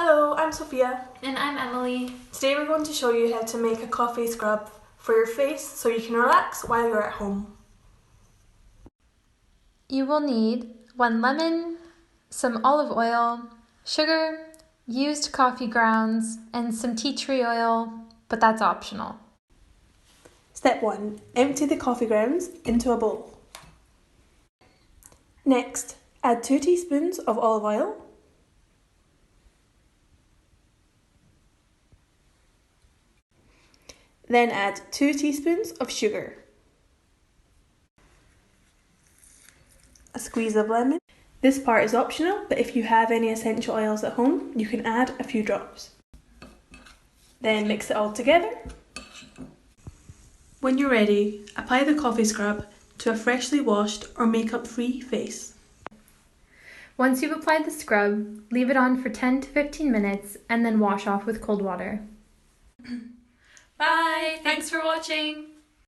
Hello, I'm Sophia. And I'm Emily. Today we're going to show you how to make a coffee scrub for your face so you can relax while you're at home. You will need 1 lemon, some olive oil, sugar, used coffee grounds, and some tea tree oil, but that's optional. Step 1. Empty the coffee grounds into a bowl. Next, add 2 teaspoons of olive oil. Then add 2 teaspoons of sugar. A squeeze of lemon. This part is optional, but if you have any essential oils at home, you can add a few drops. Then mix it all together. When you're ready, apply the coffee scrub to a freshly washed or makeup-free face. Once you've applied the scrub, leave it on for 10 to 15 minutes and then wash off with cold water. Bye! Thanks for watching!